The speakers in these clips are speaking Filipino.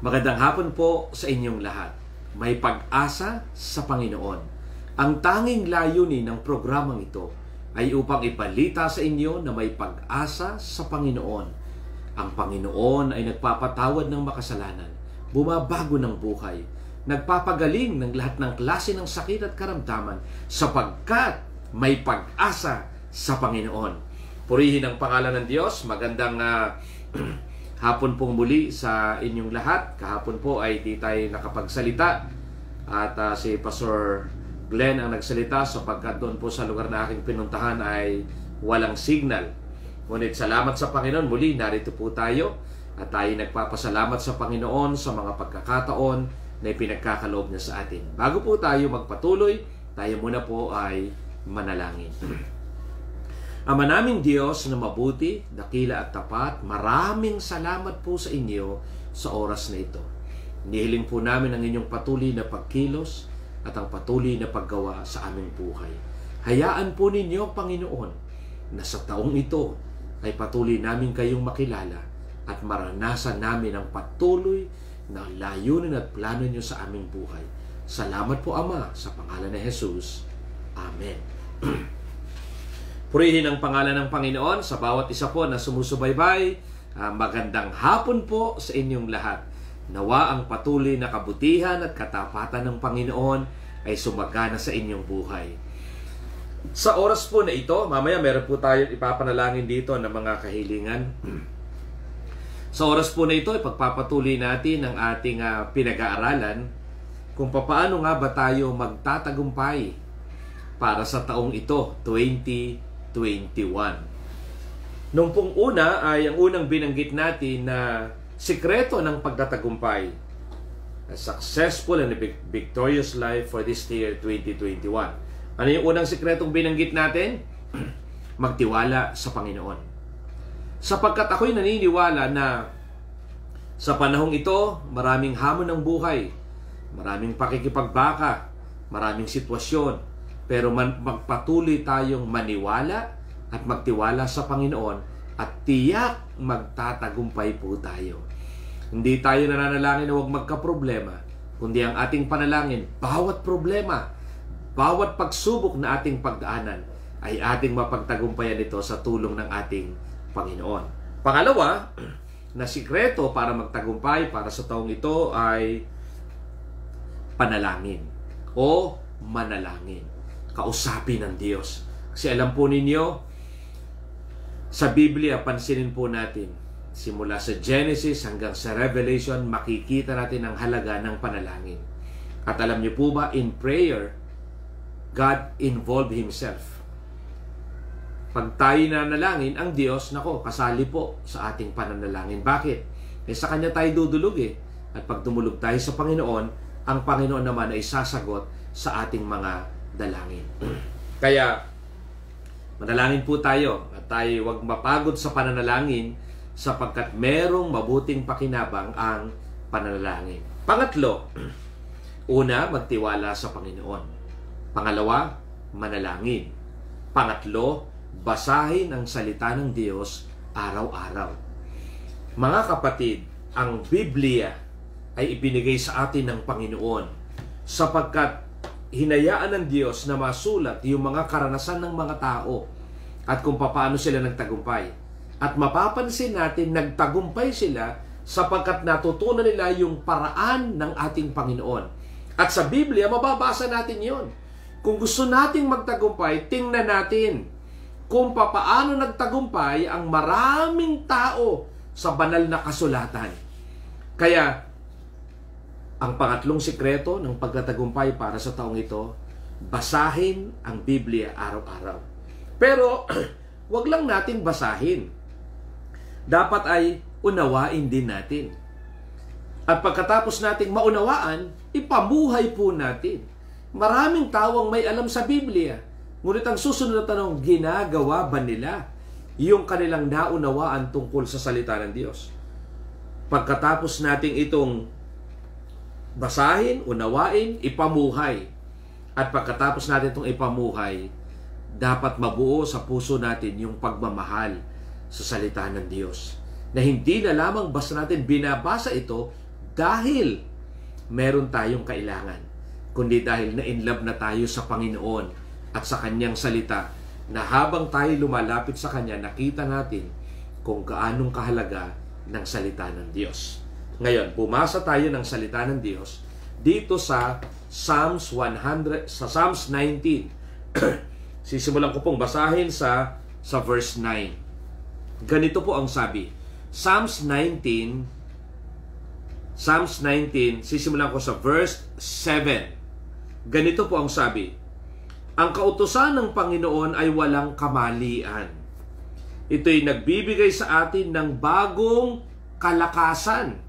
Magandang hapon po sa inyong lahat. May pag-asa sa Panginoon. Ang tanging layunin ng programang ito ay upang ipalita sa inyo na may pag-asa sa Panginoon. Ang Panginoon ay nagpapatawad ng makasalanan, bumabago ng buhay, nagpapagaling ng lahat ng klase ng sakit at karamdaman sapagkat may pag-asa sa Panginoon. Purihin ang pangalan ng Diyos. Magandang hapon pong muli sa inyong lahat. Kahapon po ay di tayo nakapagsalita at si Pastor Glenn ang nagsalita sapagkat doon po sa lugar na aking pinuntahan ay walang signal. Ngunit salamat sa Panginoon, muli narito po tayo at tayo nagpapasalamat sa Panginoon sa mga pagkakataon na ipinagkakaloob niya sa atin. Bago po tayo magpatuloy, tayo muna po ay manalangin. Ama naming Diyos na mabuti, dakila at tapat, maraming salamat po sa inyo sa oras na ito. Nihiling po namin ang inyong patuloy na pagkilos at ang patuloy na paggawa sa aming buhay. Hayaan po ninyo, Panginoon, na sa taong ito ay patuloy namin kayong makilala at maranasan namin ang patuloy na layunin at plano nyo sa aming buhay. Salamat po, Ama, sa pangalan ni Jesus. Amen. Purihin ang pangalan ng Panginoon sa bawat isa po na sumusubaybay. Magandang hapon po sa inyong lahat. Nawa ang patuloy na kabutihan at katapatan ng Panginoon ay sumagana sa inyong buhay. Sa oras po na ito, mamaya meron po tayo ipapanalangin dito ng mga kahilingan. Sa oras po na ito, ipagpapatuloy natin ang ating pinag-aaralan kung paano nga ba tayo magtatagumpay para sa taong ito, 2021. Nung pong una ay ang unang binanggit natin na sikreto ng pagtatagumpay, a successful and victorious life for this year 2021. Ano yung unang sikretong binanggit natin? Magtiwala sa Panginoon. Sapagkat ako'y naniniwala na sa panahong ito, maraming hamon ng buhay, maraming pakikipagbaka, maraming sitwasyon, pero magpatuloy tayong maniwala at magtiwala sa Panginoon at tiyak magtatagumpay po tayo. Hindi tayo nananalangin na huwag magka-problema, kundi ang ating panalangin, bawat problema, bawat pagsubok na ating pagdaanan ay ating mapagtagumpayan ito sa tulong ng ating Panginoon. Pangalawa, na sikreto para magtagumpay para sa taong ito ay panalangin o manalangin. Kausapin ng Diyos. Kasi alam po ninyo, sa Biblia, pansinin po natin, simula sa Genesis hanggang sa Revelation, makikita natin ang halaga ng panalangin. At alam niyo po ba, in prayer, God involved Himself. Pag tayo nanalangin, ang Diyos, kasali po sa ating pananalangin. Bakit? Sa Kanya tayo dudulog eh. At pag dumulog tayo sa Panginoon, ang Panginoon naman ay sasagot sa ating mga dalangin. Kaya, manalangin po tayo at tayo huwag mapagod sa pananalangin sapagkat merong mabuting pakinabang ang pananalangin. Pangatlo, una, magtiwala sa Panginoon. Pangalawa, manalangin. Pangatlo, basahin ang salita ng Diyos araw-araw. Mga kapatid, ang Biblia ay ibinigay sa atin ng Panginoon sapagkat hinayaan ng Diyos na masulat yung mga karanasan ng mga tao at kung paano sila nagtagumpay. At mapapansin natin, nagtagumpay sila sapagkat natutunan nila yung paraan ng ating Panginoon. At sa Biblia, mababasa natin yon. Kung gusto nating magtagumpay, tingnan natin kung paano nagtagumpay ang maraming tao sa banal na kasulatan. Kaya, ang pangatlong sikreto ng pagtatagumpay para sa taong ito, basahin ang Biblia araw-araw. Pero, wag lang natin basahin. Dapat ay unawain din natin. At pagkatapos nating maunawaan, ipamuhay po natin. Maraming tao ang may alam sa Biblia. Ngunit ang susunod na tanong, ginagawa ba nila yung kanilang naunawaan tungkol sa salita ng Diyos? Pagkatapos nating itong basahin, unawain, ipamuhay. At pagkatapos natin itong ipamuhay, dapat mabuo sa puso natin yung pagmamahal sa salita ng Diyos. Na hindi na lamang basta natin binabasa ito, dahil meron tayong kailangan, kundi dahil na-inlove na tayo sa Panginoon at sa Kanyang salita, na habang tayo lumalapit sa Kanya, nakita natin kung gaanong kahalaga ng salita ng Diyos. Ngayon, bumasa tayo ng salita ng Diyos dito sa Psalms 100, sa Psalms 19. Sisimulan ko pong basahin sa verse 9. Ganito po ang sabi. Psalms 19, sisimulan ko sa verse 7. Ganito po ang sabi. Ang kautusan ng Panginoon ay walang kamalian. Ito'y nagbibigay sa atin ng bagong kalakasan.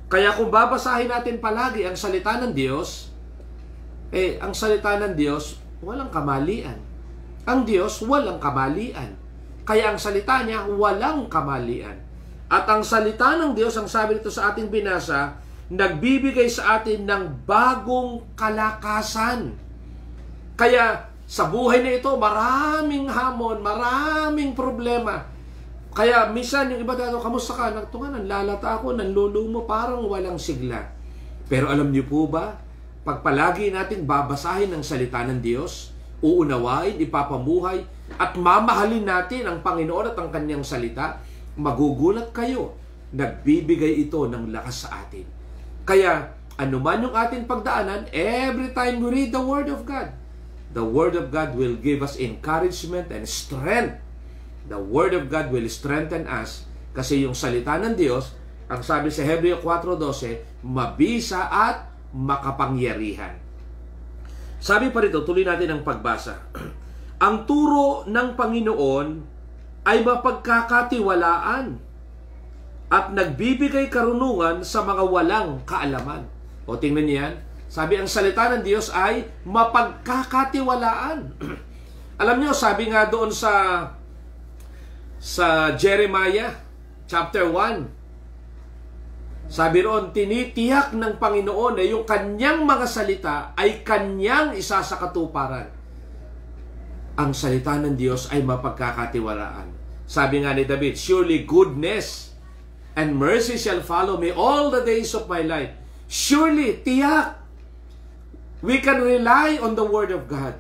Kaya kung babasahin natin palagi ang salita ng Diyos, ang salita ng Diyos, walang kamalian. Ang Diyos, walang kamalian. Kaya ang salita niya, walang kamalian. At ang salita ng Diyos, ang sabi nito sa ating binasa, nagbibigay sa atin ng bagong kalakasan. Kaya sa buhay na ito, maraming hamon, maraming problema. Kaya minsan yung iba dito, kamusta ka? Nanlalata ako, nanlulumo, parang walang sigla. Pero alam niyo po ba, pag palagi natin babasahin ang salita ng Diyos, uunawain, ipapamuhay, at mamahalin natin ang Panginoon at ang Kanyang salita, magugulat kayo. Nagbibigay ito ng lakas sa atin. Kaya, anuman yung ating pagdaanan, every time we read the Word of God, the Word of God will give us encouragement and strength. The Word of God will strengthen us kasi yung salita ng Diyos, ang sabi sa Hebreo 4:12, mabisa at makapangyarihan. Sabi pa rito, tuloy natin ang pagbasa. Ang turo ng Panginoon ay mapagkakatiwalaan at nagbibigay karunungan sa mga walang kaalaman. O tingnan niyan, sabi ang salita ng Diyos ay mapagkakatiwalaan. Alam niyo, sabi nga doon sa Jeremiah chapter 1, sabi roon, tinitiyak ng Panginoon na yung Kanyang mga salita ay Kanyang isasakatuparan. Ang salita ng Diyos ay mapagkakatiwalaan. Sabi nga ni David, surely goodness and mercy shall follow me all the days of my life. Surely, tiyak. We can rely on the Word of God.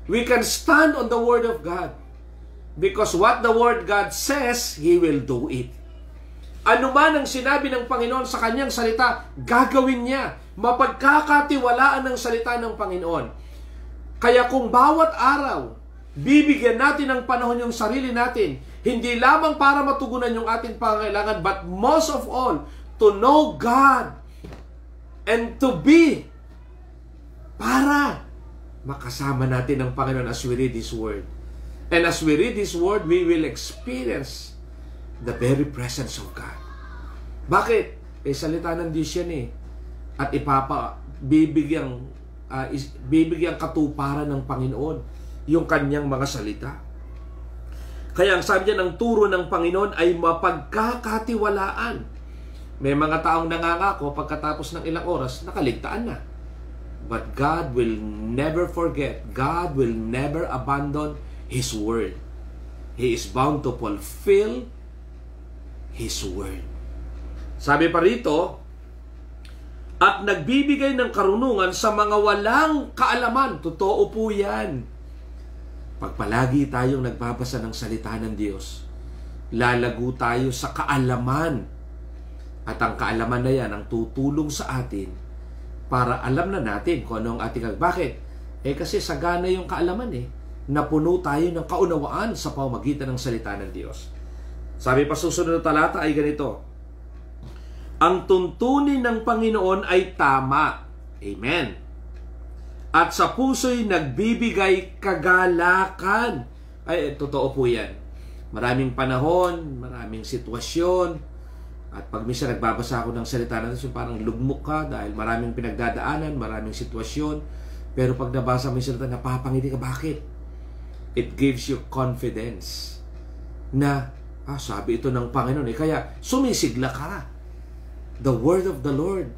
We can stand on the Word of God. Because what the Word God says, He will do it. Ano man ang sinabi ng Panginoon sa Kanyang salita, gagawin niya. Mapagkakatiwalaan ng salita ng Panginoon. Kaya kung bawat araw, bibigyan natin ng panahon yung sarili natin, hindi lamang para matugunan yung ating pangangailangan, but most of all, to know God and to be para makasama natin ang Panginoon as we read His Word. And as we read His Word, we will experience the very presence of God. Bakit? Salita ng Diyos yan eh. At bibigyang katuparan ng Panginoon yung Kanyang mga salita. Kaya ang sabi niya ng turo ng Panginoon ay mapagkakatiwalaan. May mga taong nangangako pagkatapos ng ilang oras, nakaligtaan na. But God will never forget. God will never abandon His Word. He is bound to fulfill His Word. Sabi pa rito, at nagbibigay ng karunungan sa mga walang kaalaman. Totoo po yan. Pag palagi tayong nagbabasa ng salita ng Diyos, lalago tayo sa kaalaman. At ang kaalaman na yan ang tutulong sa atin para alam na natin kung ano ang ating Bakit? Kasi sagana yung kaalaman Napuno tayo ng kaunawaan sa pamamagitan ng salita ng Diyos. Sabi pa susunod na talata ay ganito, ang tuntunin ng Panginoon ay tama. Amen. At sa puso'y nagbibigay kagalakan. Ay, totoo po yan. Maraming panahon, maraming sitwasyon. At pag minsan nagbabasa ako ng salita ng Diyos, parang lugmok ka dahil maraming pinagdadaanan, maraming sitwasyon. Pero pag nabasa mo yung salita, napapangiti ka. Bakit? It gives you confidence na, sabi ito ng Panginoon. Kaya sumisigla ka. The word of the Lord.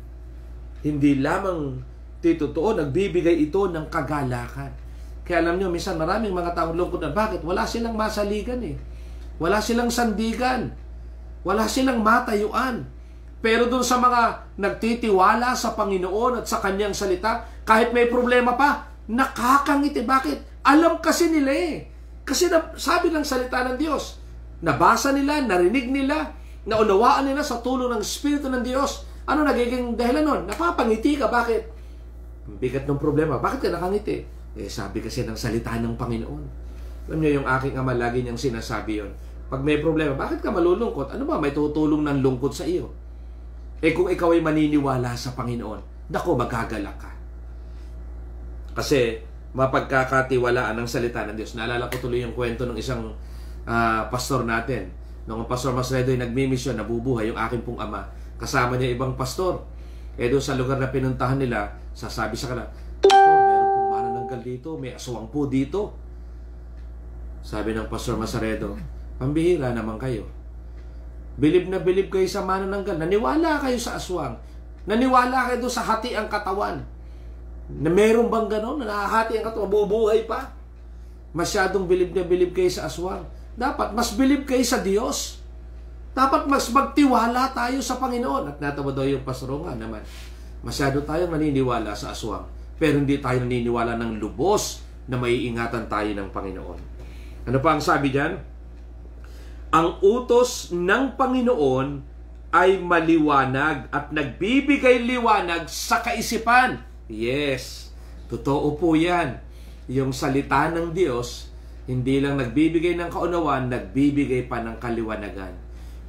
Hindi lamang totoo, nagbibigay ito ng kagalakan. Kaya alam nyo, minsan maraming mga taong lungkot na, bakit? Wala silang masaligan Wala silang sandigan. Wala silang matayuan. Pero dun sa mga nagtitiwala sa Panginoon at sa Kanyang salita, kahit may problema pa, nakakangiti. Bakit? Alam kasi nila eh. Kasi sabi ng salita ng Diyos, nabasa nila, narinig nila, naunawaan nila sa tulong ng Espiritu ng Diyos. Ano nagiging dahilan nun? Napapangiti ka. Bakit? Ang bigat ng problema. Bakit ka nakangiti? Sabi kasi ng salita ng Panginoon. Alam niyo, yung aking ama, lagi niyang sinasabi yon. Pag may problema, bakit ka malulungkot? Ano ba? May tutulong ng lungkot sa iyo. Kung ikaw ay maniniwala sa Panginoon, dako, magagalak ka. Kasi, mapagkakatiwalaan ng salita ng Diyos. Naalala ko tuloy yung kwento ng isang pastor natin. Nung ang Pastor Masredo ay nagmimisyon, nabubuhay yung aking pong ama. Kasama niya ibang pastor. Doon sa lugar na pinuntahan nila, sasabi sa kanila, meron pong manananggal dito, may aswang po dito. Sabi ng Pastor Masredo, pambihira naman kayo. Bilib na bilib kayo sa manananggal. Naniwala kayo sa aswang. Naniwala kayo doon sa hati ang katawan. Na meron bang gano'n? Na nakahati ang katawan, bubuhay pa? Masyadong bilib na bilib kayo sa aswang. Dapat mas bilib kayo sa Diyos. Dapat mas magtiwala tayo sa Panginoon. At natawa daw yung pastor nga naman. Masyado tayong naniniwala sa aswang. Pero hindi tayo naniniwala ng lubos na maiingatan tayo ng Panginoon. Ano pa ang sabi diyan? Ang utos ng Panginoon ay maliwanag at nagbibigay liwanag sa kaisipan. Yes, totoo po yan. Yung salita ng Diyos, hindi lang nagbibigay ng kaunawaan, nagbibigay pa ng kaliwanagan.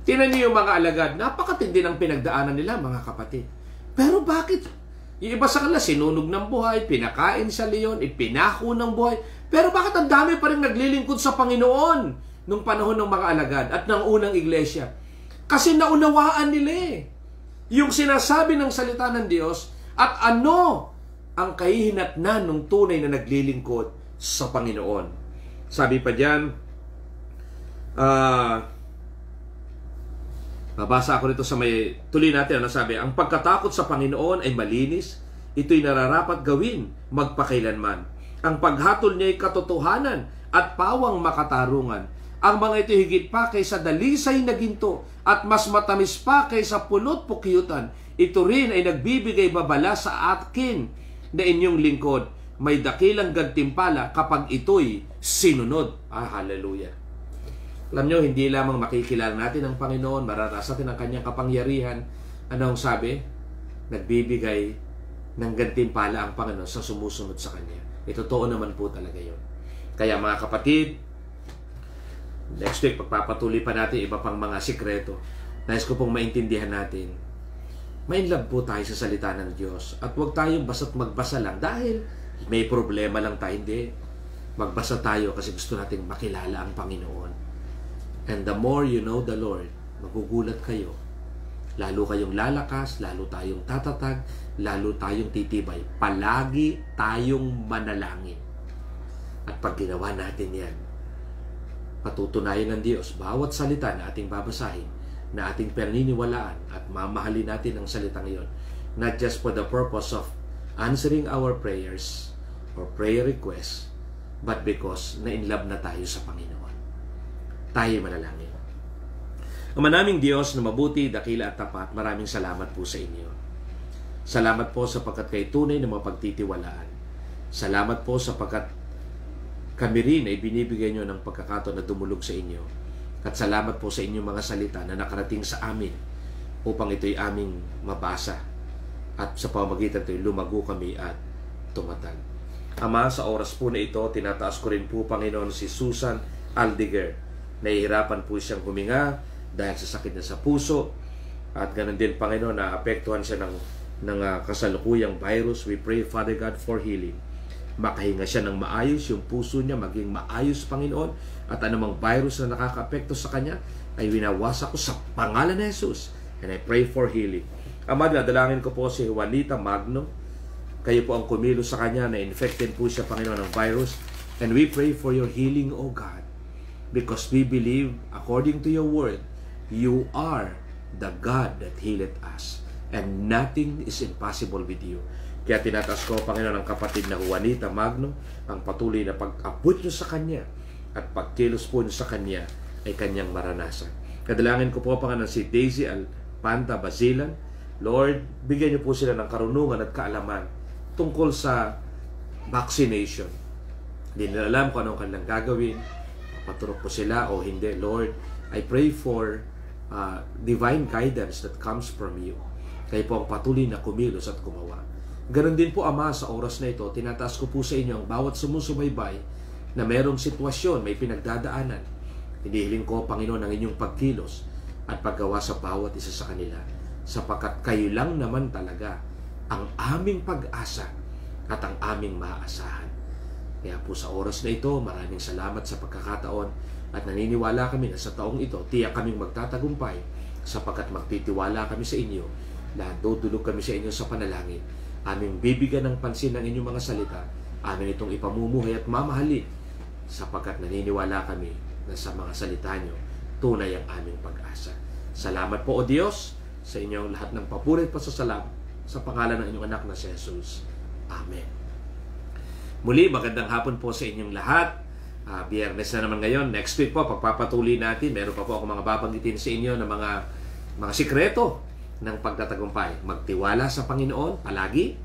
Tingnan niyo yung mga alagad, napakatindi ng pinagdaanan nila, mga kapatid. Pero bakit? Yung iba sa kanila, sinunog ng buhay, pinakain sa leon, ipinako ng buhay. Pero bakit ang dami pa rin naglilingkod sa Panginoon nung panahon ng mga alagad at ng unang iglesia? Kasi naunawaan nila yung sinasabi ng salita ng Diyos at ano ang kahihinatnan ng tunay na naglilingkod sa Panginoon. Sabi pa diyan, babasa ako nito sa may tuloy natin. Ano sabi? Ang pagkatakot sa Panginoon ay malinis. Ito'y nararapat gawin magpakailanman. Ang paghatol niya ay katotohanan at pawang makatarungan. Ang mga ito higit pa kaysa dalisay na ginto at mas matamis pa kaysa pulot pukyutan. Ito rin ay nagbibigay babala sa akin na inyong lingkod. May dakilang gantimpala kapag ito'y sinunod. Hallelujah. Alam nyo, hindi lamang makikilala natin ang Panginoon, mararasatin ang kanyang kapangyarihan. Ano ang sabi? Nagbibigay ng gantimpala ang Panginoon sa sumusunod sa kanya. Totoo naman po talaga yun. Kaya mga kapatid, next week, pagpapatuloy pa natin iba pang mga sikreto. Nais ko pong maintindihan natin. May love po tayo sa salita ng Diyos. At huwag tayong basta't magbasa lang dahil may problema lang tayo. Hindi. Magbasa tayo kasi gusto nating makilala ang Panginoon. And the more you know the Lord, magugulat kayo. Lalo kayong lalakas, lalo tayong tatatag, lalo tayong titibay. Palagi tayong manalangin. At pag ginawa natin yan, patutunayan ng Diyos, bawat salita na ating babasahin, na ating paniniwalaan at mamahalin natin ang salitang iyon, not just for the purpose of answering our prayers or prayer requests, but because na-inlove na tayo sa Panginoon. Tayo manalangin. Ama naming Diyos na mabuti, dakila at tapat, maraming salamat po sa inyo. Salamat po sapagkat kayo tunay na mapagtitiwalaan. Salamat po sapagkat kami rin ay binibigay nyo ng pagkakataon na dumulog sa inyo. At salamat po sa inyong mga salita na nakarating sa amin upang ito'y aming mabasa. At sa pamamagitan ito'y lumago kami at tumatag. Ama, sa oras po na ito, tinataas ko rin po, Panginoon, si Susan Aldiger. Nahihirapan po siyang huminga dahil sa sakit niya sa puso. At ganun din, Panginoon, na apektuhan siya ng kasalukuyang virus. We pray, Father God, for healing. Makahinga siya ng maayos, yung puso niya maging maayos, Panginoon, at anumang virus na nakaka-apekto sa kanya ay winawasak ko sa pangalan ni Jesus, and I pray for healing. Ama, dadalangin ko po si Juanita Magno. Kayo po ang kumilos sa kanya, na infected po siya, Panginoon, ng virus, and we pray for your healing, O God, because we believe, according to your word, you are the God that healeth us, and nothing is impossible with you. Kaya tinataas ko, Panginoon, ang kapatid na Juanita Magno, ang patuloy na pag-abot nyo sa kanya at pagkilos po nyo sa kanya ay kanyang maranasan. Kadalangin ko po, Panginoon, si Daisy Panta, Basilan. Lord, bigyan niyo po sila ng karunungan at kaalaman tungkol sa vaccination. Hindi nila alam kung anong kanilang gagawin. Paturok po sila o hindi. Lord, I pray for divine guidance that comes from you. Kayo po ang patuloy na kumilos at gumawa. Ganon din po, Ama, sa oras na ito, tinataas ko po sa inyo ang bawat sumusubaybay na merong sitwasyon, may pinagdadaanan. Hinihiling ko, Panginoon, ang inyong pagkilos at paggawa sa bawat isa sa kanila, sapagkat kayo lang naman talaga ang aming pag-asa at ang aming maaasahan. Kaya po sa oras na ito, maraming salamat sa pagkakataon at naniniwala kami na sa taong ito, tiyak kaming magtatagumpay sapagkat magtitiwala kami sa inyo, lahat dudulog kami sa inyo sa panalangin. Aming bibigyan ng pansin ng inyong mga salita, amin itong ipamumuhay at mamahalin sapagkat naniniwala kami na sa mga salita nyo, tunay ang aming pag-asa. Salamat po, O Diyos, sa inyong lahat ng papuri at pasasalamat sa pangalan ng inyong anak na si Jesus. Amen. Muli, magandang hapon po sa inyong lahat. Biyernes na naman ngayon. Next week po, pagpapatuloy natin. Meron pa po ako mga babanggitin sa inyo ng mga sikreto ng pagtatagumpay. Magtiwala sa Panginoon palagi,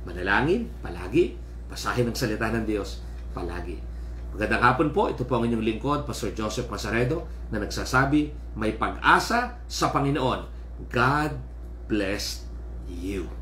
manalangin palagi, basahin ang salita ng Diyos palagi. Magandang hapon po. Ito po ang inyong lingkod, Pastor Joseph Masaredo, na nagsasabi, may pag-asa sa Panginoon. God bless you.